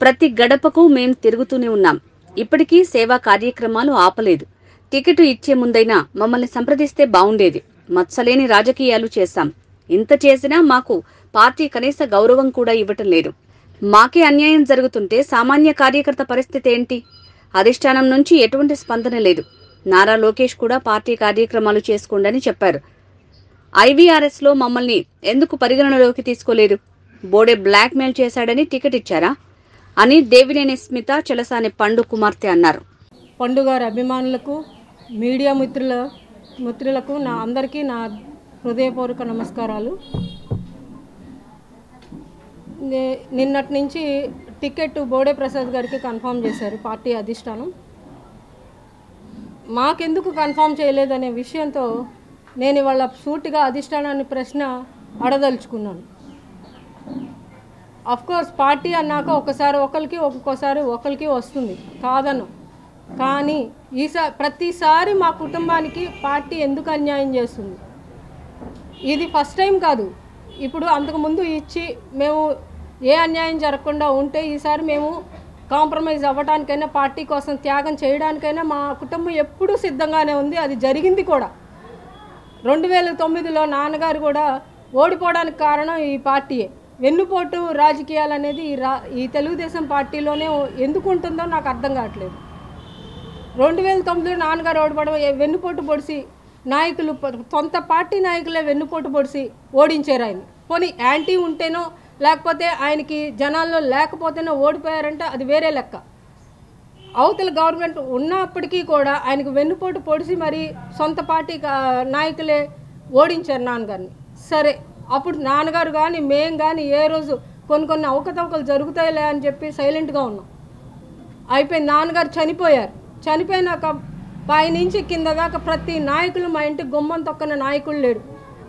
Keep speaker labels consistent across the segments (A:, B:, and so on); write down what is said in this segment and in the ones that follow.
A: ప్రతి గడపకు మేం తిరుగుతూనే ఉన్నాం. ఇప్పటికీ సేవా కార్యక్రమాలు ఆపలేదు. టికెట్ ఇచ్చే ముందైనా మమ్మల్ని సంప్రదిస్తే బావుండేది. మచ్చలేని రాజకీయాలు చేశాం. ఇంత చేసినా మాకు పార్టీ కనీస గౌరవం కూడా ఇవ్వటం లేదు. మాకే అన్యాయం జరుగుతుంటే సామాన్య కార్యకర్త పరిస్థితి ఏంటి? అధిష్టానం నుంచి ఎటువంటి స్పందన లేదు. నారా లోకేష్ కూడా పార్టీ కార్యక్రమాలు చేసుకోండని చెప్పారు. IVRS లో మమ్మల్ని ఎందుకు పరిగణనలోకి తీసుకోలేదు? బోడే బ్లాక్ మెయిల్ చేశాడని టికెట్ ఇచ్చారా అని దేవినేని స్మిత చలసాని పండు కుమార్తె అన్నారు.
B: పండు గారి అభిమానులకు, మీడియా మిత్రులకు అందరికీ నా హృదయపూర్వక నమస్కారాలు. నిన్నటి నుంచి టికెట్ బోడే ప్రసాద్ గారికి కన్ఫర్మ్ చేశారు పార్టీ అధిష్టానం. మాకెందుకు కన్ఫర్మ్ చేయలేదనే విషయంతో నేను ఇవాళ సూటిగా అధిష్టానాన్ని ప్రశ్న అడదలుచుకున్నాను. అఫ్కోర్స్ పార్టీ అన్నాక ఒకసారి ఒకరికి ఒక్కొక్కసారి ఒకరికి వస్తుంది కాదను, కానీ ప్రతిసారి మా కుటుంబానికి పార్టీ ఎందుకు అన్యాయం చేస్తుంది? ఇది ఫస్ట్ టైం కాదు. ఇప్పుడు అంతకుముందు ఇచ్చి మేము ఏ అన్యాయం జరగకుండా ఉంటే ఈసారి మేము కాంప్రమైజ్ అవ్వడానికైనా, పార్టీ కోసం త్యాగం చేయడానికైనా మా కుటుంబం ఎప్పుడూ సిద్ధంగానే ఉంది. అది జరిగింది కూడా. 2009లో నాన్నగారు కూడా ఓడిపోవడానికి కారణం ఈ పార్టీయే. వెన్నుపోటు రాజకీయాలు అనేది ఈ తెలుగుదేశం పార్టీలోనే ఎందుకు ఉంటుందో నాకు అర్థం కావట్లేదు. 2009లో నాన్నగారు ఓడిపోవడం, వెన్నుపోటు పొడిసి నాయకులు, సొంత పార్టీ నాయకులే వెన్నుపోటు పొడిసి ఓడించారు ఆయన. పోనీ యాంటీ ఉంటేనో లేకపోతే ఆయనకి జనాల్లో లేకపోతేనో ఓడిపోయారంటే అది వేరే లెక్క. అవతల గవర్నమెంట్ ఉన్నప్పటికీ కూడా ఆయనకు వెన్నుపోటు పొడిసి మరి సొంత పార్టీ నాయకులే ఓడించారు నాన్నగారిని. సరే, అప్పుడు నాన్నగారు కానీ మేం కానీ ఏ రోజు కొన్ని అవకతవకలు జరుగుతాయిలే అని చెప్పి సైలెంట్గా ఉన్నాం. అయిపోయింది. నాన్నగారు చనిపోయారు. చనిపోయినాక పైనుంచి కింద దాకా ప్రతి నాయకులు, మా ఇంటికి గుమ్మం తొక్కన నాయకులు లేడు,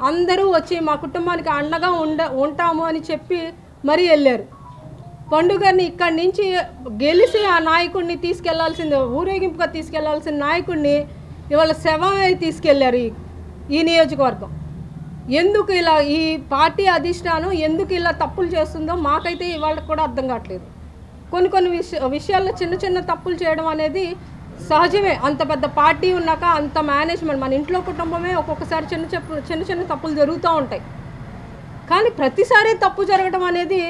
B: అందరూ వచ్చి మా కుటుంబానికి అండగా ఉంటాము అని చెప్పి మరీ వెళ్ళారు. పండుగని ఇక్కడి నుంచి గెలిచి ఆ నాయకుడిని తీసుకెళ్లాల్సింది, ఊరేగింపుగా తీసుకెళ్లాల్సిన నాయకుడిని ఇవాళ శవమై తీసుకెళ్లారు ఈ నియోజకవర్గం. ఎందుకు ఇలా ఈ పార్టీ అధిష్టానం ఎందుకు ఇలా తప్పులు చేస్తుందో మాకైతే ఇవాళ కూడా అర్థం కావట్లేదు. కొన్ని విషయాల్లో చిన్న తప్పులు చేయడం అనేది సహజమే. అంత పెద్ద పార్టీ ఉన్నాక అంత మేనేజ్మెంట్, మన ఇంట్లో కుటుంబమే ఒక్కొక్కసారి చిన్న తప్పులు జరుగుతూ ఉంటాయి. కానీ ప్రతిసారి తప్పు జరగడం అనేది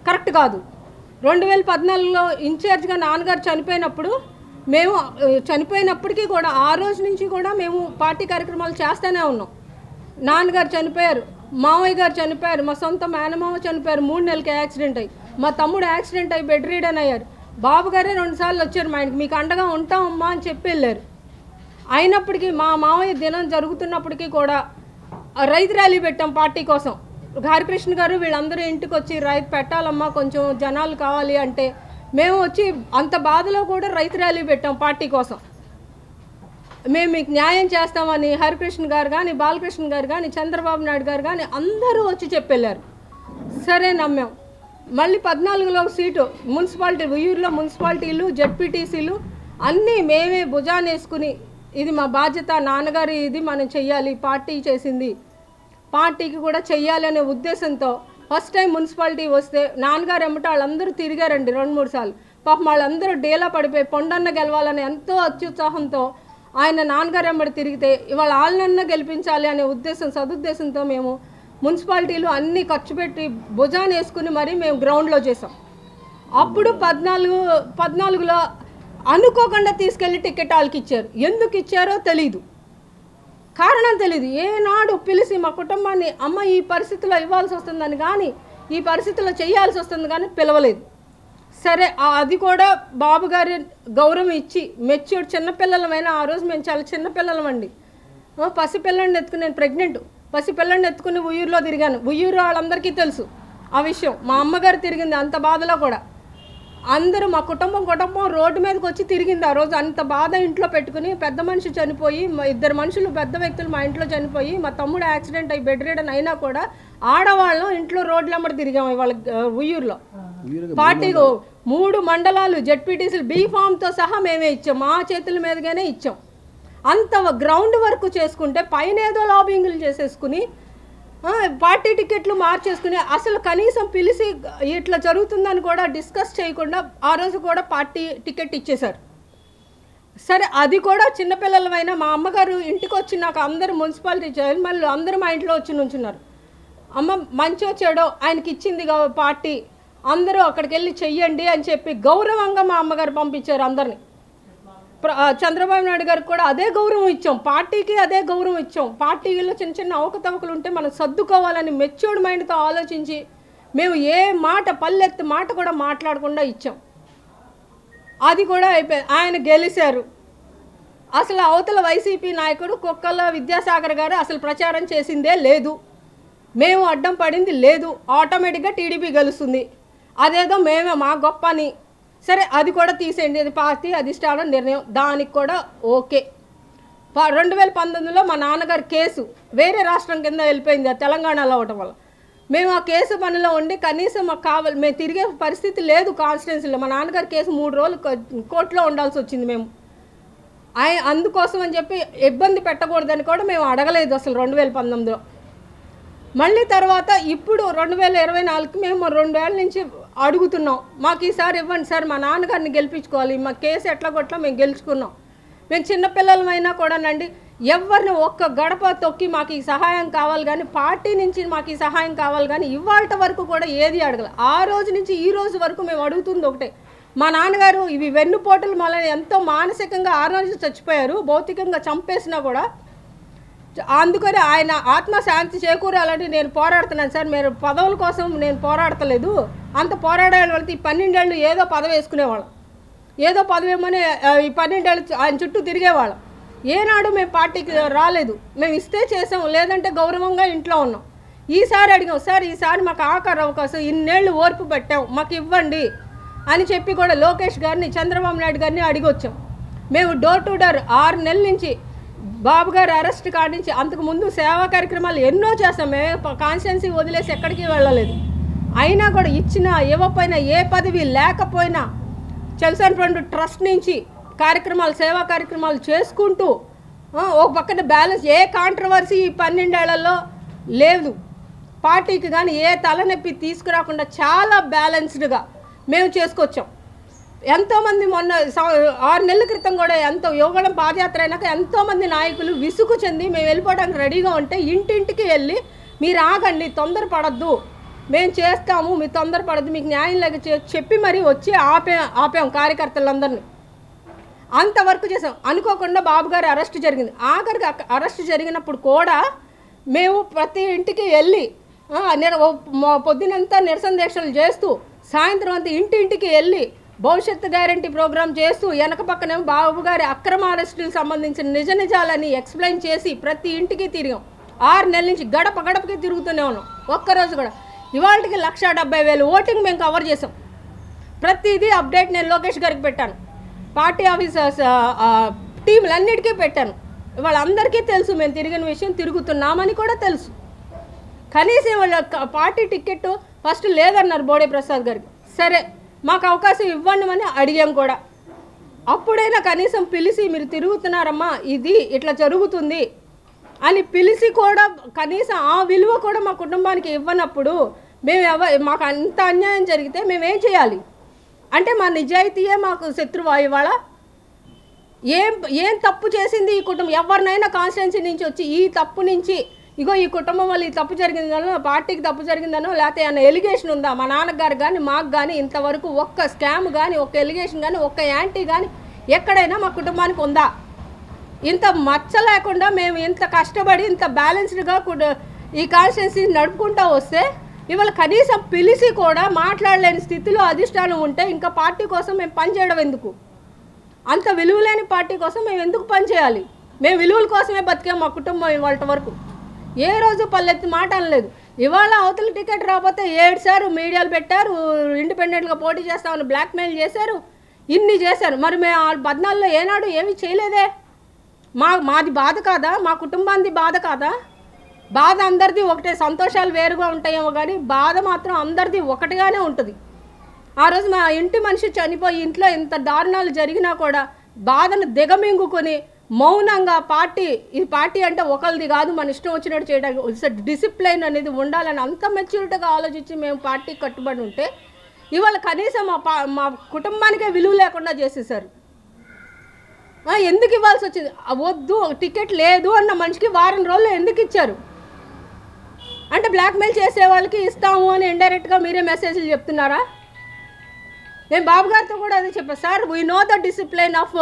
B: కరెక్ట్ కాదు. 2014లో ఇన్ఛార్జ్గా నాన్నగారు చనిపోయినప్పుడు మేము చనిపోయినప్పటికీ కూడా ఆ రోజు నుంచి కూడా మేము పార్టీ కార్యక్రమాలు చేస్తూనే ఉన్నాం. నాన్నగారు చనిపోయారు, మావయ్య గారు చనిపోయారు, మా సొంత మేనమామ చనిపోయారు, 3 నెలలకి యాక్సిడెంట్ అయ్యి, మా తమ్ముడు యాక్సిడెంట్ అయ్యి బెడ్ రీడన్ అయ్యారు. బాబు గారే 2 సార్లు వచ్చారు మా ఇంటికి, మీకు అండగా ఉంటామమ్మా అని చెప్పి వెళ్ళారు. అయినప్పటికీ మా మావయ్య దినం జరుగుతున్నప్పటికీ కూడా రైతు ర్యాలీ పెట్టాం పార్టీ కోసం. హరికృష్ణ గారు వీళ్ళందరూ ఇంటికి వచ్చి రైతు పెట్టాలమ్మా, కొంచెం జనాలు కావాలి అంటే మేము వచ్చి అంత బాధలో కూడా రైతు ర్యాలీ పెట్టాం పార్టీ కోసం. మేము మీకు న్యాయం చేస్తామని హరికృష్ణ గారు కానీ, బాలకృష్ణ గారు కానీ, చంద్రబాబు నాయుడు గారు కానీ అందరూ వచ్చి చెప్పెళ్ళారు. సరే నమ్మాం. మళ్ళీ 14లో సీటు మున్సిపాలిటీ, ఉయ్యూరులో మున్సిపాలిటీలు, జెడ్పీటీసీలు అన్నీ మేమే భుజాన్ని వేసుకుని ఇది మా బాధ్యత, నాన్నగారు ఇది మనం చెయ్యాలి, పార్టీ చేసింది పార్టీకి కూడా చెయ్యాలి అనే ఉద్దేశంతో ఫస్ట్ టైం మున్సిపాలిటీ వస్తే నాన్నగారు ఎమ్మట వాళ్ళందరూ తిరిగారండి 2-3 సార్లు. పాపం వాళ్ళందరూ డేలా పడిపోయి పొండన్న గెలవాలని ఎంతో అత్యుత్సాహంతో ఆయన నాన్నగారు ఎమ్మడి తిరిగితే ఇవాళ వాళ్ళనన్నా గెలిపించాలి అనే సదుద్దేశంతో మేము మున్సిపాలిటీలు అన్నీ ఖర్చు పెట్టి భుజాన్ని వేసుకుని మరీ మేము గ్రౌండ్లో చేసాం. అప్పుడు 14లో అనుకోకుండా తీసుకెళ్ళి టికెట్ వాళ్ళకి ఇచ్చారు. ఎందుకు ఇచ్చారో తెలీదు, కారణం తెలీదు. ఏనాడు పిలిచి మా కుటుంబాన్ని అమ్మ ఈ పరిస్థితిలో ఇవ్వాల్సి వస్తుందని కానీ, ఈ పరిస్థితిలో చేయాల్సి వస్తుంది కానీ పిలవలేదు. సరే, అది కూడా బాబు గారి గౌరవం ఇచ్చి మెచ్యూర్డ్ చిన్నపిల్లలమైనా ఆ రోజు మేము చాలా చిన్నపిల్లలమండి. పసిపిల్లని ఎత్తుకుని, నేను ప్రెగ్నెంట్, పసిపిల్లని ఎత్తుకుని ఉయ్యూరులో తిరిగాను. ఉయ్యూరు వాళ్ళందరికీ తెలుసు ఆ విషయం. మా అమ్మగారు తిరిగింది అంత బాధలో కూడా. అందరూ మా కుటుంబం రోడ్డు మీదకి వచ్చి తిరిగింది ఆ రోజు. అంత బాధ ఇంట్లో పెట్టుకుని, పెద్ద మనిషి చనిపోయి, 2 మనుషులు పెద్ద వ్యక్తులు మా ఇంట్లో చనిపోయి, మా తమ్ముడు యాక్సిడెంట్ అయ్యి బెడ్ రీడన్ అయినా కూడా ఆడవాళ్ళం ఇంట్లో రోడ్లమ్మడి తిరిగాము ఇవాళ ఉయ్యూరులో. పార్టీలో 3 మండలాలు జెడ్పీటీసీలు బీఫామ్తో సహా మేమే ఇచ్చాం, మా చేతుల మీదుగానే ఇచ్చాం. అంత గ్రౌండ్ వర్క్ చేసుకుంటే పైన ఏదో లాబింగ్లు చేసేసుకుని పార్టీ టికెట్లు మార్చేసుకుని అసలు కనీసం పిలిచి ఇట్లా జరుగుతుందని కూడా డిస్కస్ చేయకుండా ఆ రోజు కూడా పార్టీ టికెట్ ఇచ్చేశారు. సరే అది కూడా చిన్నపిల్లలమైనా మా అమ్మగారు ఇంటికి వచ్చి నాకు అందరూ మున్సిపాలిటీ చైర్మన్లు అందరూ మా ఇంట్లో వచ్చి నుంచున్నారు. అమ్మ మంచో చెడో ఆయనకి ఇచ్చింది పార్టీ, అందరూ అక్కడికి వెళ్ళి చెయ్యండి అని చెప్పి గౌరవంగా మా అమ్మగారు పంపించారు అందరినీ. చంద్రబాబు నాయుడు గారికి కూడా అదే గౌరవం ఇచ్చాం, పార్టీకి అదే గౌరవం ఇచ్చాం. పార్టీలో చిన్న చిన్న అవకతవకలు ఉంటే మనం సర్దుకోవాలని మెచ్యూర్డ్ మైండ్తో ఆలోచించి మేము ఏ మాట పల్లెత్తు మాట కూడా మాట్లాడకుండా ఇచ్చాం. అది కూడా అయిపోయింది. ఆయన గెలిచారు. అసలు అవతల వైసీపీ నాయకుడు కుక్కల విద్యాసాగర్ గారు అసలు ప్రచారం చేసిందే లేదు, మేము అడ్డం పడింది లేదు, ఆటోమేటిక్గా టీడీపీ గెలుస్తుంది, అదేదో మేమే మా గొప్ప అని. సరే అది కూడా తీసేయండి, అది పార్టీ అధిష్టానం నిర్ణయం, దానికి కూడా ఓకే. 2019లో మా నాన్నగారి కేసు వేరే రాష్ట్రం కింద వెళ్ళిపోయింది, తెలంగాణలో అవటం వల్ల మేము ఆ కేసు పనిలో ఉండి కనీసం మాకు కావాలి, మేము తిరిగే పరిస్థితి లేదు కాన్స్టిట్యున్సీలో. మా నాన్నగారి కేసు 3 రోజులు కోర్టులో ఉండాల్సి వచ్చింది. మేము అందుకోసం అని చెప్పి ఇబ్బంది పెట్టకూడదని కూడా మేము అడగలేదు అసలు 2019లో. మళ్ళీ తర్వాత ఇప్పుడు 2024కి మేము 2 ఏళ్ళ నుంచి అడుగుతున్నాం, మాకు ఈసారి ఇవ్వండి సార్, మా నాన్నగారిని గెలిపించుకోవాలి, మా కేసు ఎట్లా కొట్లా మేము గెలుచుకున్నాం. మేము చిన్నపిల్లలమైనా కూడానండి, ఎవరిని ఒక్క గడప తొక్కి మాకు ఈ సహాయం కావాలి కానీ, పార్టీ నుంచి మాకు ఈ సహాయం కావాలి కానీ ఇవాళ వరకు కూడా ఏది అడగల. ఆ రోజు నుంచి ఈ రోజు వరకు మేము అడుగుతుంది ఒకటే, మా నాన్నగారు ఇవి వెన్నుపోటలు మళ్ళీ ఎంతో మానసికంగా 6 రోజులు చచ్చిపోయారు, భౌతికంగా చంపేసినా కూడా అందుకని ఆయన ఆత్మశాంతి చేకూరాలని నేను పోరాడుతున్నాను సార్. మీరు పదవుల కోసం నేను పోరాడతలేదు, అంత పోరాడే వాళ్ళకి ఈ 12 ఏళ్ళు ఏదో పదవి వేసుకునేవాళ్ళం, ఏదో పదవి ఏమని ఈ 12 ఏళ్ళు ఆయన చుట్టూ తిరిగేవాళ్ళం. ఏనాడు మేము పార్టీకి రాలేదు, మేము ఇస్తే చేసాం, లేదంటే గౌరవంగా ఇంట్లో ఉన్నాం. ఈసారి అడిగాం సార్, ఈసారి మాకు ఆఖరి అవకాశం, ఇన్నేళ్ళు ఓర్పు పెట్టాం, మాకు ఇవ్వండి అని చెప్పి కూడా లోకేష్ గారిని చంద్రబాబు నాయుడు గారిని అడిగి వచ్చాం. మేము డోర్ టు డోర్ 6 నెలల నుంచి బాబు గారు అరెస్ట్ కాడి నుంచి అంతకుముందు సేవా కార్యక్రమాలు ఎన్నో చేస్తాం. మేము కాన్స్టిట్యున్సీ వదిలేసి ఎక్కడికి వెళ్ళలేదు. అయినా కూడా ఇచ్చినా ఇవ్వకపోయినా ఏ పదవి లేకపోయినా చల్సన్ ఫండ్ ట్రస్ట్ నుంచి కార్యక్రమాలు సేవా కార్యక్రమాలు చేసుకుంటూ ఒక పక్కన బ్యాలెన్స్, ఏ కాంట్రవర్సీ ఈ 12 ఏళ్లలో లేదు. పార్టీకి కానీ ఏ తలనొప్పి తీసుకురాకుండా చాలా బ్యాలెన్స్డ్గా మేము చేసుకొచ్చాం. ఎంతోమంది మొన్న 6 నెలల క్రితం కూడా ఎంతో యోగడం పాదయాత్ర అయినాక ఎంతోమంది నాయకులు విసుగు చెంది మేము వెళ్ళిపోవడానికి రెడీగా ఉంటే ఇంటింటికి వెళ్ళి మీరు ఆగండి, తొందరపడద్దు, మేము చేస్తాము, మీరు తొందరపడద్దు, మీకు న్యాయం లేక చెప్పి మరీ వచ్చి ఆపాం కార్యకర్తలందరినీ. అంతవరకు చేసాం. అనుకోకుండా బాబు గారు అరెస్ట్ జరిగింది. ఆఖరికి అరెస్ట్ జరిగినప్పుడు కూడా మేము ప్రతి ఇంటికి వెళ్ళి పొద్దునంతా నిరసన దీక్షలు చేస్తూ సాయంత్రం అంతా ఇంటింటికి వెళ్ళి భవిష్యత్తు గ్యారంటీ ప్రోగ్రాం చేస్తూ వెనక పక్కనేమో బాబు గారి అక్రమ అరెస్టులకు సంబంధించిన నిజ నిజాలని ఎక్స్ప్లెయిన్ చేసి ప్రతి ఇంటికి తిరిగాం. 6 నెలల నుంచి గడప గడపకి తిరుగుతూనే ఉన్నాం. ఒక్కరోజు కూడా ఇవాళకి 1,70,000 ఓటింగ్ మేము కవర్ చేసాం. ప్రతిదీ అప్డేట్ నేను లోకేష్ గారికి పెట్టాను, పార్టీ ఆఫీసర్స్ టీంలన్నిటికీ పెట్టాను. వాళ్ళందరికీ తెలుసు మేము తిరిగిన విషయం, తిరుగుతున్నామని కూడా తెలుసు. కనీసం వాళ్ళ పార్టీ టికెట్ ఫస్ట్ లేదన్నారు బోడే ప్రసాద్ గారికి. సరే మాకు అవకాశం ఇవ్వండి అని అడిగాం కూడా. అప్పుడైనా కనీసం పిలిచి మీరు తిరుగుతున్నారమ్మా, ఇది ఇట్లా జరుగుతుంది అని పిలిచి కూడా కనీసం ఆ విలువ కూడా మా కుటుంబానికి ఇవ్వనప్పుడు మేము మాకు అంత అన్యాయం జరిగితే మేమేం చేయాలి? అంటే మా నిజాయితీయే మాకు శత్రువా ఇవాళ? ఏం తప్పు చేసింది ఈ కుటుంబం? ఎవరినైనా కాన్స్టిట్యున్సీ నుంచి వచ్చి ఈ తప్పు నుంచి ఇగో ఈ కుటుంబం వల్ల ఈ తప్పు జరిగిందనో, పార్టీకి తప్పు జరిగిందనో, లేకపోతే ఏమైనా ఎలిగేషన్ ఉందా మా నాన్నగారు కానీ మాకు కానీ ఇంతవరకు ఒక్క స్కామ్ కానీ, ఒక్క ఎలిగేషన్ కానీ, ఒక్క యాంటీ కానీ ఎక్కడైనా మా కుటుంబానికి ఉందా? ఇంత మచ్చ లేకుండా మేము ఇంత కష్టపడి ఇంత బ్యాలెన్స్డ్గా ఈ కాన్స్టిట్యున్సీ నడుపుకుంటూ వస్తే ఇవాళ కనీసం పిలిచి కూడా మాట్లాడలేని స్థితిలో అధిష్టానం ఉంటే ఇంకా పార్టీ కోసం మేము పనిచేయడం ఎందుకు? అంత విలువలేని పార్టీ కోసం మేము ఎందుకు పనిచేయాలి? మేము విలువల కోసమే బతికాం మా కుటుంబం ఇవాళ వరకు. ఏ రోజు పల్లెత్తి మాట అనలేదు. ఇవాళ అవతల టికెట్ రాకపోతే 7 సార్లు మీడియాలు పెట్టారు, ఇండిపెండెంట్గా పోటీ చేస్తామని బ్లాక్మెయిల్ చేశారు, ఇన్ని చేశారు. మరి మేము 14లో ఏనాడు ఏమీ చేయలేదే. మాది బాధ కాదా? మా కుటుంబానికి బాధ కాదా? బాధ అందరిది ఒకటే, సంతోషాలు వేరుగా ఉంటాయేమో కానీ బాధ మాత్రం అందరిది ఒకటిగానే ఉంటుంది. ఆ రోజు మా ఇంటి మనిషి చనిపోయి ఇంట్లో ఇంత దారుణాలు జరిగినా కూడా బాధను దిగమింగుకొని మౌనంగా ఈ పార్టీ అంటే ఒకరిది కాదు, మన ఇష్టం వచ్చినట్టు చేయడానికి డిసిప్లైన్ అనేది ఉండాలని అంత మెచ్యూరిటీగా ఆలోచించి మేము పార్టీకి కట్టుబడి ఉంటే ఇవాళ కనీసం మా కుటుంబానికే విలువ లేకుండా చేసేసారు. ఎందుకు ఇవ్వాల్సి వచ్చింది? వద్దు, టికెట్ లేదు అన్న మనిషికి వారం రోజులు ఎందుకు ఇచ్చారు? అంటే బ్లాక్మెయిల్ చేసే వాళ్ళకి ఇస్తాము అని ఇండైరెక్ట్గా మీరే మెసేజ్లు చెప్తున్నారా? నేను బాబు గారితో కూడా అదే చెప్పాను, sir we know the discipline of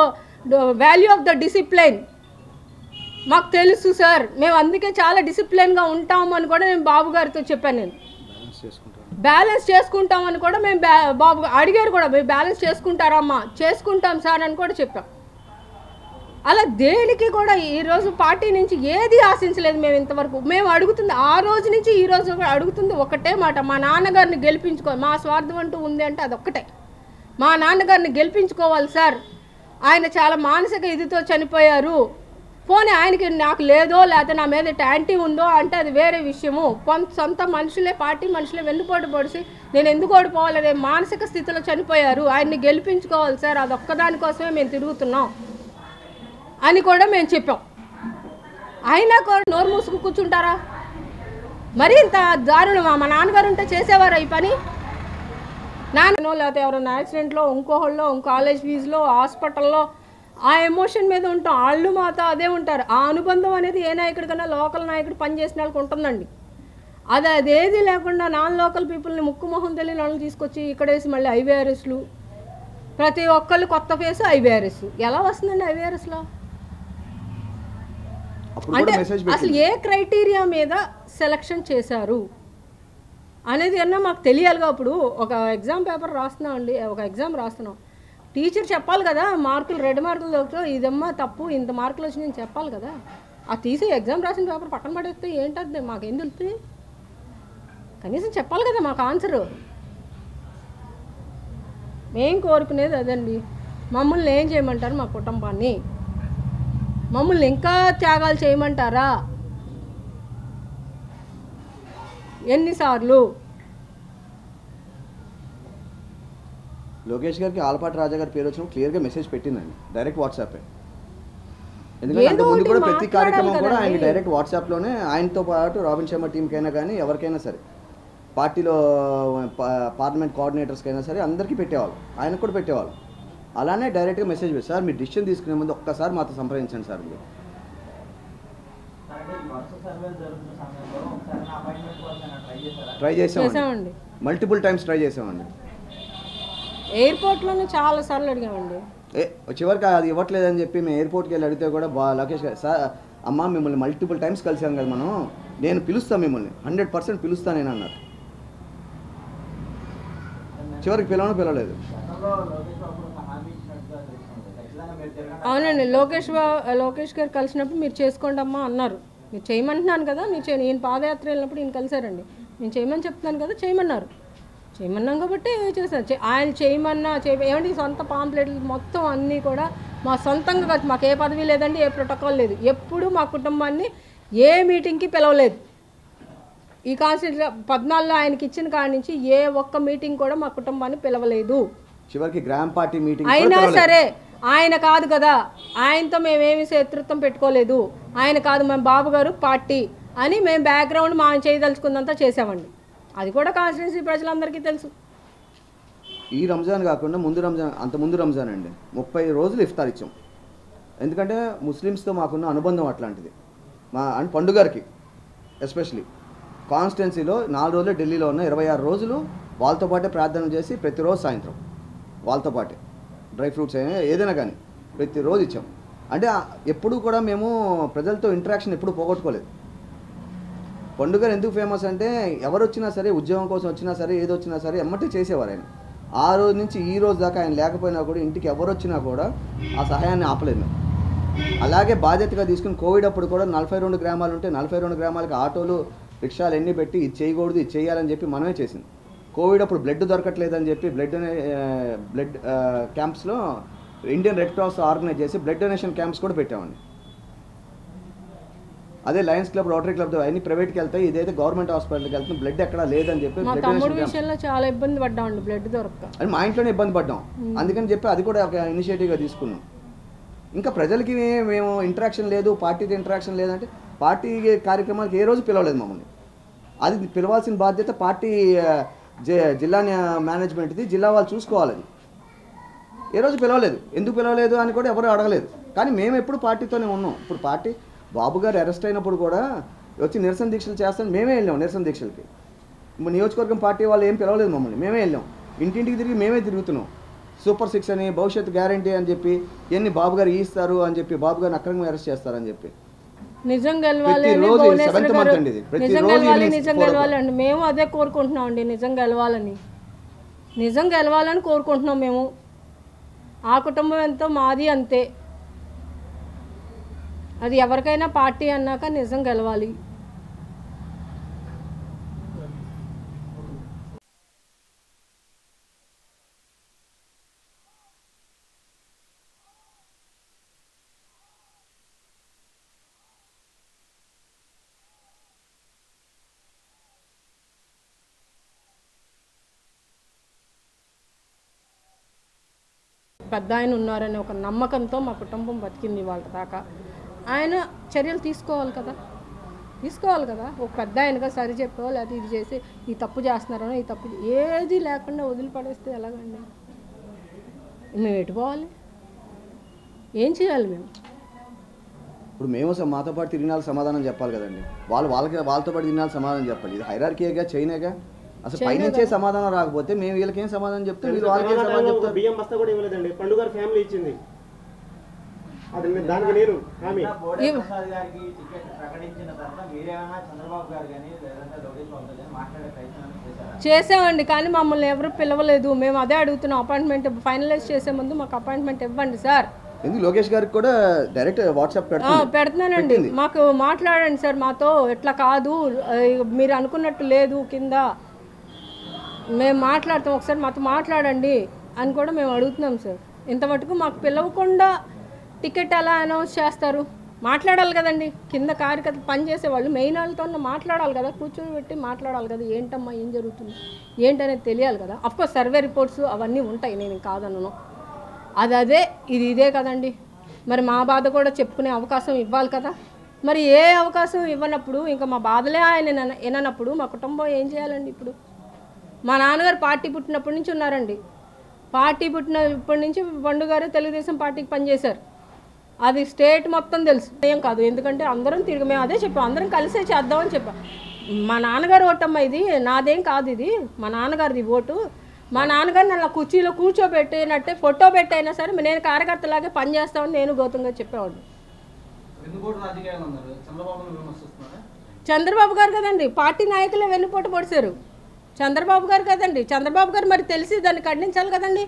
B: value of the discipline, మాకు తెలుసు సార్, మేము అందుకే చాలా డిసిప్లైన్గా ఉంటాము అని కూడా నేను బాబు గారితో చెప్పాను. నేను బ్యాలెన్స్ చేసుకుంటామని కూడా మేము బాబు అడిగారు కూడా, మేము బ్యాలెన్స్ చేసుకుంటారమ్మా, చేసుకుంటాం సార్ అని కూడా చెప్పాం. అలా దేనికి కూడా ఈరోజు పార్టీ నుంచి ఏది ఆశించలేదు మేము ఇంతవరకు. మేము అడుగుతుంది ఆ రోజు నుంచి ఈ రోజు అడుగుతుంది ఒకటే మాట, మా నాన్నగారిని గెలిపించుకో, మా స్వార్థం అంటూ ఉంది అంటే అదొక్కటే, మా నాన్నగారిని గెలిపించుకోవాలి సార్, ఆయన చాలా మానసిక ఇదితో చనిపోయారు, పోనీ ఆయనకి నాకు లేదో లేకపోతే నా మీద యాంటీ ఉందో అంటే అది వేరే విషయము, సొంత మనుషులే పార్టీ మనుషులే వెన్నుపోటు పొడిచి నేను ఎందుకు ఓడిపోవాలనే మానసిక స్థితిలో చనిపోయారు, ఆయన్ని గెలిపించుకోవాలి సార్, అదొక్కదానికోసమే మేము తిరుగుతున్నాం అని కూడా మేము చెప్పాం. అయినా కూడా నోరు మూసుకు కూర్చుంటారా? మరీ ఇంత దారుణమా? మా నాన్నగారు ఉంటే చేసేవారు ఈ పని? నాన్నో లేకపోతే ఎవరైనా యాక్సిడెంట్లో, ఇంకో కాలేజ్ ఫీజులో, హాస్పిటల్లో ఆ ఎమోషన్ మీద ఉంటాం, వాళ్ళు మాతో అదే ఉంటారు. ఆ అనుబంధం అనేది ఏ నాయకుడికన్నా లోకల్ నాయకుడు పనిచేసిన వాళ్ళకి ఉంటుందండి. అదేది లేకుండా నాన్ లోకల్ పీపుల్ని ముక్కు మొహం తెలియని వాళ్ళని తీసుకొచ్చి ఇక్కడేసి మళ్ళీ ఐవీఆర్ఎస్లు, ప్రతి ఒక్కళ్ళు కొత్త ఫేస్ ఐవీఆర్ఎస్. ఎలా వస్తుందండి ఐవీఆర్ఎస్లో? అంటే అసలు ఏ క్రైటీరియా మీద సెలక్షన్ చేశారు అనేది అన్నా మాకు తెలియాలిగా. ఇప్పుడు ఒక ఎగ్జామ్ పేపర్ రాస్తున్నాం అండి, ఒక ఎగ్జామ్ రాస్తున్నాం, టీచర్ చెప్పాలి కదా, మార్కులు 2 మార్కులు దొరికితే ఇదమ్మా తప్పు, ఇంత మార్కులు వచ్చి నేను చెప్పాలి కదా. ఆ తీసి ఎగ్జామ్ రాసిన పేపర్ పక్కన పడేస్తే ఏంటంటే మాకేం తెలుస్తుంది? కనీసం చెప్పాలి కదా మాకు ఆన్సరు. మేం కోరుకునేది అదండి, మమ్మల్ని ఏం చేయమంటారు? మా కుటుంబాన్ని మమ్మల్ని ఇంకా త్యాగాలు చేయమంటారా? ఎన్నిసార్లు?
C: లోకేష్ గారికి ఆలపాటి రాజా గారి పేరు వచ్చిన క్లియర్గా మెసేజ్ పెట్టిందండి, డైరెక్ట్ వాట్సాప్. ఎందుకంటే అంతకుముందు కూడా ప్రతి కార్యక్రమం కూడా ఆయన డైరెక్ట్ వాట్సాప్లోనే, ఆయనతో పాటు రాబిన్ శర్మ టీంకైనా కానీ ఎవరికైనా సరే, పార్టీలో పార్లమెంట్ కోఆర్డినేటర్స్కైనా సరే అందరికీ పెట్టేవాళ్ళు, ఆయనకు కూడా పెట్టేవాళ్ళు. అలానే డైరెక్ట్గా మెసేజ్ పెట్టి, సార్ మీరు డిసిషన్ తీసుకునే ముందు ఒక్కసారి మాతో సంప్రదించండి సార్. మీరు ట్రై చేసామండి, మల్టిపుల్ టైమ్స్ ట్రై చేసామండి,
B: ఎయిర్పోర్ట్లోనే చాలా సార్లు అడిగామండి.
C: చివరికి అది ఇవ్వట్లేదని చెప్పి మేము ఎయిర్పోర్ట్కి వెళ్ళి అడిగితే కూడా లోకేష్ గారు, సార్ అమ్మ మిమ్మల్ని మల్టిపుల్ టైమ్స్ కలిసాం కదా మనం, నేను పిలుస్తాను మిమ్మల్ని 100% పిలుస్తాను నేను అన్నారు. చివరికి పిలవలేదు.
B: అవునండి, లోకేష్ గారు కలిసినప్పుడు మీరు చేసుకోండి అమ్మా అన్నారు. మీరు చేయమంటున్నాను కదా, నేను పాదయాత్ర వెళ్ళినప్పుడు ఈయన కలిసారండి, నేను చేయమని చెప్తున్నాను కదా, చేయమన్నాం కాబట్టి చేశాను. ఆయన చేయమన్నా ఏమంటే సొంత పాంప్లెట్లు మొత్తం అన్నీ కూడా మా సొంతంగా కాదు, మాకు ఏ పదవి లేదండి, ఏ ప్రోటోకాల్ లేదు, ఎప్పుడు మా కుటుంబాన్ని ఏ మీటింగ్కి పిలవలేదు. ఈ కాన్స్టిట్యూషన్ 14లో ఆయనకి ఇచ్చిన కాడి నుంచి ఏ ఒక్క మీటింగ్ కూడా మా కుటుంబాన్ని పిలవలేదు.
C: చివరికి గ్రామ పార్టీ మీటింగ్
B: అయినా సరే ఆయన కాదు కదా, ఆయనతో మేమేమి శత్రుత్వం పెట్టుకోలేదు, ఆయన కాదు మేము బాబు గారు పార్టీ అని మేము బ్యాక్గ్రౌండ్ మా చేయదలుచుకుందంతా చేసామండి. అది కూడా కాన్స్టిట్యున్సీ ప్రజలందరికీ తెలుసు.
C: ఈ రంజాన్ కాకుండా అంతకుముందు రంజాన్ అండి 30 రోజులు ఇఫ్తార్ ఇచ్చాం. ఎందుకంటే ముస్లిమ్స్తో మాకున్న అనుబంధం అట్లాంటిది. అండ్ పండుగకి ఎస్పెషలీ కాన్స్టిట్యున్సీలో 4 రోజులు ఢిల్లీలో ఉన్న 26 రోజులు వాళ్ళతో పాటే ప్రార్థన చేసి ప్రతిరోజు సాయంత్రం వాళ్ళతో పాటే డ్రై ఫ్రూట్స్ అయినా ఏదైనా కానీ ప్రతిరోజు ఇచ్చాం. అంటే ఎప్పుడు కూడా మేము ప్రజలతో ఇంటరాక్షన్ ఎప్పుడు పోగొట్టుకోలేదు. పండుగలు ఎందుకు ఫేమస్ అంటే ఎవరు వచ్చినా సరే, ఉద్యోగం కోసం వచ్చినా సరే, ఏది వచ్చినా సరే ఎమ్మటే చేసేవారు ఆయన. ఆ రోజు నుంచి ఈ రోజు దాకా ఆయన లేకపోయినా కూడా ఇంటికి ఎవరు వచ్చినా కూడా ఆ సహాయాన్ని ఆపలేదు మేము. అలాగే బాధ్యతగా తీసుకుని కోవిడ్ అప్పుడు కూడా 42 గ్రామాలు ఉంటే 42 గ్రామాలకి ఆటోలు, రిక్షాలు ఎన్ని పెట్టి ఇది చేయకూడదు, ఇది చేయాలని చెప్పి మనమే చేసింది. కోవిడ్ అప్పుడు బ్లడ్ దొరకట్లేదని చెప్పి బ్లడ్ క్యాంప్స్లో ఇండియన్ రెడ్ క్రాస్ ఆర్గనైజ్ చేసి బ్లడ్ డొనేషన్ క్యాంప్స్ కూడా పెట్టామండి. అదే లయన్స్ క్లబ్, రోటరీ క్లబ్ అన్ని ప్రైవేట్కి వెళ్తాయి, ఇదైతే గవర్నమెంట్ హాస్పిటల్కి వెళ్తుంది, బ్లడ్ ఎక్కడా లేదని చెప్పి
B: చాలా ఇబ్బంది పడ్డామండి, బ్లడ్ దొరక
C: అని మా ఇంట్లోనే ఇబ్బంది పడ్డాం. అందుకని చెప్పి అది కూడా ఒక ఇనిషియేటివ్గా తీసుకున్నాం. ఇంకా ప్రజలకి మేము ఇంటరాక్షన్ లేదు, పార్టీతో ఇంటరాక్షన్ లేదంటే పార్టీ కార్యక్రమాలకు ఏ రోజు పిలవలేదు మమ్మల్ని. అది పిలవాల్సిన బాధ్యత పార్టీ జిల్లా మేనేజ్మెంట్ది, జిల్లా వాళ్ళు చూసుకోవాలి. అది ఏ రోజు పిలవలేదు. ఎందుకు పిలవలేదు అని కూడా ఎవరు అడగలేదు. కానీ మేము ఎప్పుడు పార్టీతోనే ఉన్నాం. ఇప్పుడు పార్టీ బాబు గారు అరెస్ట్ అయినప్పుడు కూడా వచ్చి నిరసన దీక్షలు చేస్తాను, మేమే వెళ్ళాం నిరసన దీక్షలకి. నియోజకవర్గం పార్టీ వాళ్ళు ఏం పిలవలేదు మమ్మల్ని, మేమే వెళ్ళాం. ఇంటింటికి తిరిగి మేమే తిరుగుతున్నాం. సూపర్ 6 అని, భవిష్యత్తు గ్యారంటీ అని చెప్పి, ఎన్ని బాబు గారు ఇస్తారు అని చెప్పి, బాబు గారిని అక్రమంగా అరెస్ట్ చేస్తారని చెప్పి.
B: నిజం గెలవాలి నిజం గెలవాలండి. మేము అదే కోరుకుంటున్నాం అండి, నిజం గెలవాలని కోరుకుంటున్నాం మేము. ఆ కుటుంబం ఎంతో మాది అంతే. అది ఎవరికైనా పార్టీ అన్నాక నిజం గెలవాలి. పెద్ద ఆయన ఉన్నారనే ఒక నమ్మకంతో మా కుటుంబం బతికింది వాళ్ళ దాకా. ఆయన చర్యలు తీసుకోవాలి కదా. ఒక పెద్ద ఆయనగా సరి చెప్పేవాళ్ళు, అది ఇది చేసి ఈ తప్పు చేస్తున్నారనో, ఈ తప్పు ఏది లేకుండా వదిలిపడేస్తే ఎలాగండి? మేము ఎటుపోవాలి? ఏం చేయాలి మేము?
C: ఇప్పుడు మేము మాతో పాటు తిరిగిన సమాధానం చెప్పాలి కదండి. వాళ్ళతో పాటు తిరిగిన సమాధానం చెప్పాలి. ఇది హైరార్కీగా, చైనాగా. అసలు పైనుంచే సమాధానం రాకపోతే మేము వీళ్ళకి ఏం సమాధానం చెప్తే వీళ్ళు వాళ్ళకి సమాధానం చెప్తారు.
D: బియ్యం బస్తా కూడా ఇవ్వలేదండి, పండుగ ఫ్యామిలీ ఇచ్చింది. అది దానికి నేను
B: చేసామండి, కానీ మమ్మల్ని ఎవరు పిలవలేదు. మేము అదే అడుగుతున్నాం, అపాయింట్మెంట్ ఫైనలైజ్ చేసే ముందు మాకు అపాయింట్మెంట్ ఇవ్వండి సార్.
C: ఎందుకు లోకేష్ గారికి కూడా డైరెక్ట్ వాట్సాప్
B: పెడుతున్నానండి. మాకు మాట్లాడండి సార్ మాతో, ఎట్లా కాదు మీరు అనుకున్నట్టు లేదు, కింద మేము మాట్లాడతాం, ఒకసారి మాతో మాట్లాడండి అని కూడా మేము అడుగుతున్నాం సార్. ఇంతమటుకు మాకు పిలవకుండా టికెట్ ఎలా అనౌన్స్ చేస్తారు? మాట్లాడాలి కదండి. కింద కార్యకర్తలు పనిచేసేవాళ్ళు మెయిన్ వాళ్ళతో మాట్లాడాలి కదా, కూర్చోబెట్టి మాట్లాడాలి కదా. ఏంటమ్మా ఏం జరుగుతుంది ఏంటనేది తెలియాలి కదా. అఫ్కోర్స్ సర్వే రిపోర్ట్స్ అవన్నీ ఉంటాయి, నేను కాదన్నాను. అదే ఇదే కదండి. మరి మా బాధ కూడా చెప్పుకునే అవకాశం ఇవ్వాలి కదా. మరి ఏ అవకాశం ఇవ్వనప్పుడు ఇంకా మా బాధలే ఆయన విననప్పుడు మా కుటుంబం ఏం చేయాలండి? ఇప్పుడు మా నాన్నగారు పార్టీ పుట్టినప్పటి నుంచి ఉన్నారండి. పార్టీ పుట్టినప్పటి నుంచి పండు గారు తెలుగుదేశం పార్టీకి పనిచేశారు. అది స్టేట్ మొత్తం తెలుసు. ఏం కాదు, ఎందుకంటే అందరం తిరిగి మేము అదే చెప్పాం, అందరం కలిసే చేద్దామని చెప్పాం. మా నాన్నగారు ఓటమ్మ, ఇది నాదేం కాదు, ఇది మా నాన్నగారిది ఓటు. మా నాన్నగారిని అలా కుర్చీలో కూర్చోబెట్టినట్టే ఫోటో పెట్టైనా సరే నేను కార్యకర్తలాగే పనిచేస్తామని నేను గౌతంగా చెప్పేవాడు. చంద్రబాబు గారు కదండి, పార్టీ నాయకులే వెన్నుపోటు పొడిచారు. చంద్రబాబు గారు కదండి, చంద్రబాబు గారు మరి తెలిసి దాన్ని ఖండించాలి కదండి.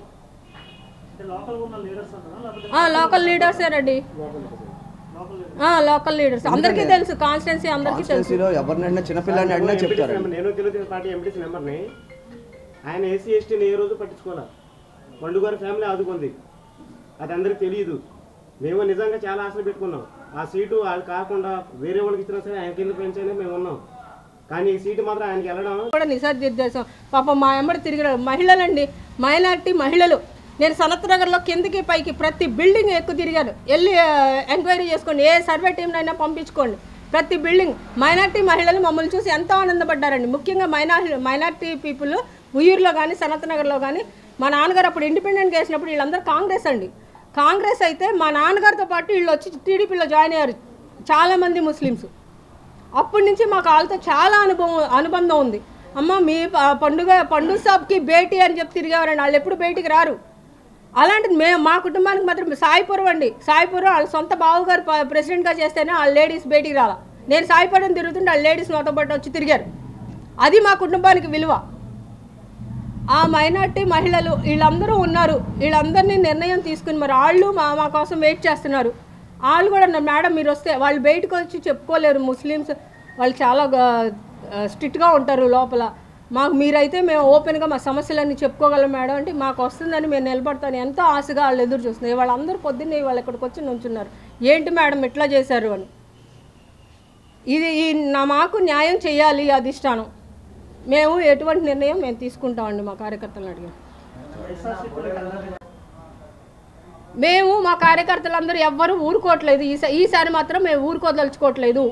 B: లోకల్ లీడర్సేనండి, లోకల్ లీడర్స్ అందరికీ తెలుసు, కాన్స్టిట్యున్సీ అందరికీ తెలుసు.
D: నేను తెలుగుదేశం పార్టీ ఎంపీసీ మెంబర్ని. ఆయన ఎస్సీ ఎస్టీని ఏ రోజు పట్టించుకోవాలి. పండు గారి ఫ్యామిలీ ఆదుకుంది, అది అందరికి తెలియదు. మేము నిజంగా చాలా ఆశలు పెట్టుకున్నాం. ఆ సీటు వాళ్ళు కాకుండా వేరే వాళ్ళకి ఇచ్చినా సరే ఆయన కింద పెంచైనా మేము ఉన్నాం. కానీ ఈ సీటు మాత్రం ఆయనకి వెళ్ళడం
B: కూడా నిసర్జిద్దేశం. పాపం మా ఎమ్మడి తిరిగిన మహిళలండి, మైనార్టీ మహిళలు. నేను సనత్ నగర్లో కిందకి పైకి ప్రతి బిల్డింగ్ ఎక్కువ తిరిగాను. వెళ్ళి ఎంక్వైరీ చేసుకోండి, ఏ సర్వే టీంనైనా పంపించుకోండి. ప్రతి బిల్డింగ్ మైనార్టీ మహిళలు మమ్మల్ని చూసి ఎంతో ఆనందపడ్డారండి. ముఖ్యంగా మైనార్టీ పీపుల్ ఉయ్యూరులో కానీ సనత్ నగర్లో కానీ. మా నాన్నగారు అప్పుడు ఇండిపెండెంట్గా వేసినప్పుడు వీళ్ళందరూ కాంగ్రెస్ అండి. కాంగ్రెస్ అయితే మా నాన్నగారితో పాటు వీళ్ళు వచ్చి టీడీపీలో జాయిన్ అయ్యారు చాలామంది ముస్లిమ్స్. అప్పటి నుంచి మాకు వాళ్ళతో చాలా అనుబంధం ఉంది. అమ్మ మీ పండు సాబ్కి భేటీ అని చెప్పి తిరిగేవారండి. వాళ్ళు ఎప్పుడు బయటికి రారు. అలాంటిది మా కుటుంబానికి మాత్రం సాయిపురం అండి, సాయిపురం వాళ్ళ సొంత బావగారు ప్రెసిడెంట్గా చేస్తేనే వాళ్ళ లేడీస్ బయటికి రాలా. నేను సాయిపురం తిరుగుతుంటే వాళ్ళ లేడీస్ నాతో పాటు వచ్చి తిరిగారు. అది మా కుటుంబానికి విలువ. ఆ మైనార్టీ మహిళలు వీళ్ళందరూ ఉన్నారు. వీళ్ళందరినీ నిర్ణయం తీసుకుని మరి వాళ్ళు మా కోసం వెయిట్ చేస్తున్నారు. వాళ్ళు కూడా మేడం మీరు వస్తే వాళ్ళు బయటకు వచ్చి చెప్పుకోలేరు. ముస్లిమ్స్ వాళ్ళు చాలా స్ట్రిక్ట్గా ఉంటారు లోపల. మాకు మీరైతే మేము ఓపెన్గా మా సమస్యలన్నీ చెప్పుకోగలం మేడం అంటే మాకు వస్తుందని మేము నిలబడతాను ఎంతో ఆశగా వాళ్ళు ఎదురు చూస్తున్నారు. వాళ్ళందరూ పొద్దున్నే వాళ్ళు ఇక్కడికి వచ్చి నుంచున్నారు, ఏంటి మేడం ఎట్లా చేశారు అని. ఇది మాకు న్యాయం చేయాలి అధిష్టానం. మేము ఎటువంటి నిర్ణయం మేము తీసుకుంటామండి మా కార్యకర్తలను అడిగాం. మేము మా కార్యకర్తలందరూ ఎవ్వరూ ఊరుకోవట్లేదు. ఈసారి మాత్రం మేము ఊరుకోదలుచుకోవట్లేదు.